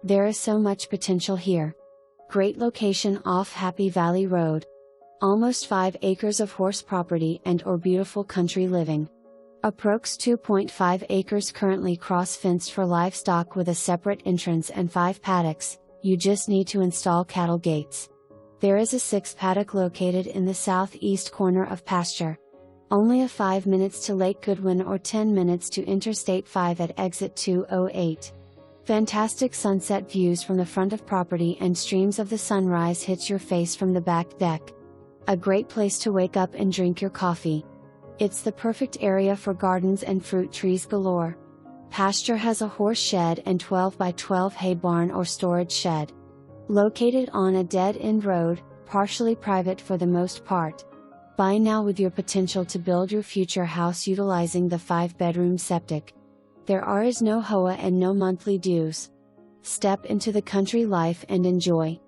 There is so much potential here. Great location off Happy Valley Road. Almost 5 acres of horse property and/or beautiful country living. Aprox 2.5 acres currently cross-fenced for livestock with a separate entrance and 5 paddocks. You just need to install cattle gates. There is a 6 paddock located in the southeast corner of Pasture. Only a 5 minutes to Lake Goodwin or 10 minutes to Interstate 5 at exit 208. Fantastic sunset views from the front of property and streams of the sunrise hits your face from the back deck. A great place to wake up and drink your coffee. It's the perfect area for gardens and fruit trees galore. Pasture has a horse shed and 12 by 12 hay barn or storage shed. Located on a dead-end road, partially private for the most part. Buy now with your potential to build your future house utilizing the 5-bedroom septic. There is no HOA and no monthly dues. Step into the country life and enjoy.